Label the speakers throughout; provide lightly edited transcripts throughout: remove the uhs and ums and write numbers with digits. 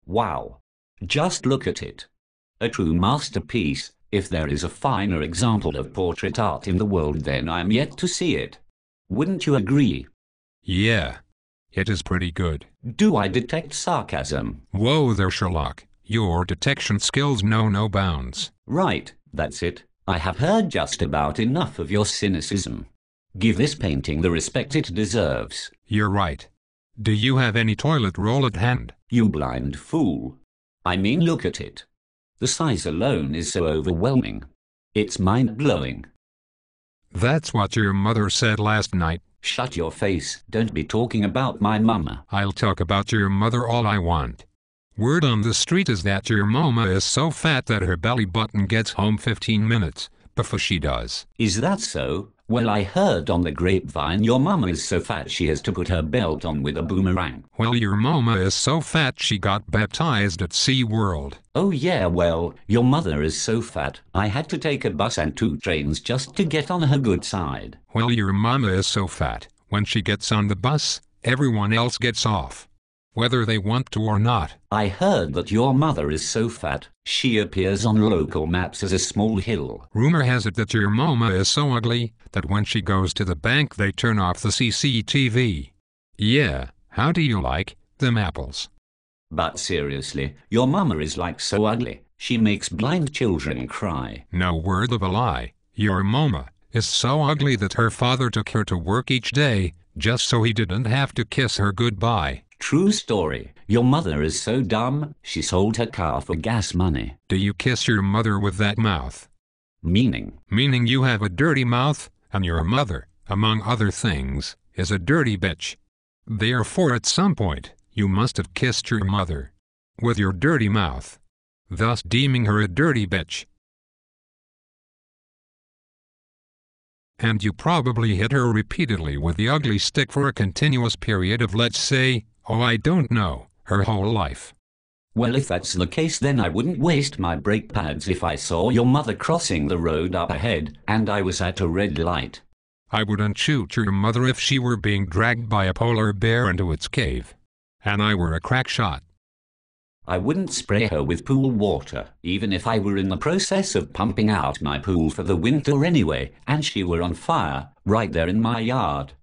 Speaker 1: Wow. Just look at it. A true masterpiece. If there is a finer example of portrait art in the world, then I am yet to see it. Wouldn't you agree?
Speaker 2: Yeah. It is pretty good.
Speaker 1: Do I detect sarcasm?
Speaker 2: Whoa there, Sherlock. Your detection skills know no bounds.
Speaker 1: Right, that's it. I have heard just about enough of your cynicism. Give this painting the respect it deserves.
Speaker 2: You're right. Do you have any toilet roll at hand?
Speaker 1: You blind fool. I mean, look at it. The size alone is so overwhelming. It's mind-blowing.
Speaker 2: That's what your mother said last night.
Speaker 1: Shut your face. Don't be talking about my mama.
Speaker 2: I'll talk about your mother all I want. Word on the street is that your mama is so fat that her belly button gets home 15 minutes before she does.
Speaker 1: Is that so? Well, I heard on the grapevine your mama is so fat she has to put her belt on with a boomerang.
Speaker 2: Well, your mama is so fat she got baptized at SeaWorld.
Speaker 1: Oh yeah, well, your mother is so fat I had to take a bus and 2 trains just to get on her good side.
Speaker 2: Well, your mama is so fat, when she gets on the bus, everyone else gets off, whether they want to or not.
Speaker 1: I heard that your mother is so fat, she appears on local maps as a small hill.
Speaker 2: Rumor has it that your mama is so ugly that when she goes to the bank they turn off the CCTV. Yeah, how do you like them apples?
Speaker 1: But seriously, your mama is like so ugly, she makes blind children cry.
Speaker 2: No word of a lie. Your mama is so ugly that her father took her to work each day just so he didn't have to kiss her goodbye.
Speaker 1: True story. Your mother is so dumb, she sold her car for gas money.
Speaker 2: Do you kiss your mother with that mouth?
Speaker 1: Meaning?
Speaker 2: Meaning you have a dirty mouth, and your mother, among other things, is a dirty bitch. Therefore at some point, you must have kissed your mother with your dirty mouth, thus deeming her a dirty bitch. And you probably hit her repeatedly with the ugly stick for a continuous period of, let's say, oh I don't know, her whole life.
Speaker 1: Well, if that's the case, then I wouldn't waste my brake pads if I saw your mother crossing the road up ahead and I was at a red light.
Speaker 2: I wouldn't shoot your mother if she were being dragged by a polar bear into its cave, and I were a crack shot.
Speaker 1: I wouldn't spray her with pool water, even if I were in the process of pumping out my pool for the winter anyway, and she were on fire, right there in my yard.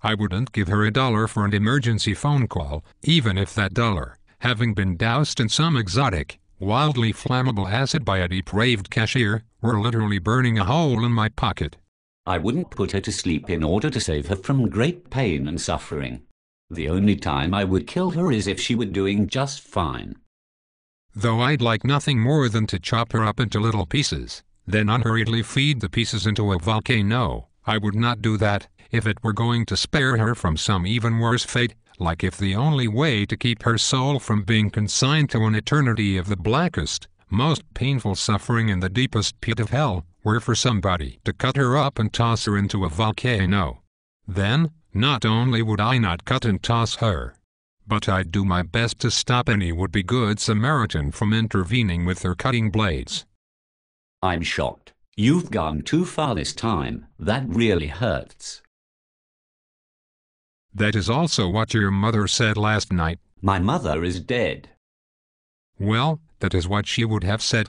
Speaker 2: I wouldn't give her $1 for an emergency phone call, even if that dollar, having been doused in some exotic, wildly flammable acid by a depraved cashier, were literally burning a hole in my pocket.
Speaker 1: I wouldn't put her to sleep in order to save her from great pain and suffering. The only time I would kill her is if she were doing just fine.
Speaker 2: Though I'd like nothing more than to chop her up into little pieces, then unhurriedly feed the pieces into a volcano. I would not do that if it were going to spare her from some even worse fate, like if the only way to keep her soul from being consigned to an eternity of the blackest, most painful suffering in the deepest pit of hell were for somebody to cut her up and toss her into a volcano. Then, not only would I not cut and toss her, but I'd do my best to stop any would-be good Samaritan from intervening with their cutting blades.
Speaker 1: I'm shocked. You've gone too far this time. That really hurts.
Speaker 2: That is also what your mother said last night.
Speaker 1: My mother is dead.
Speaker 2: Well, that is what she would have said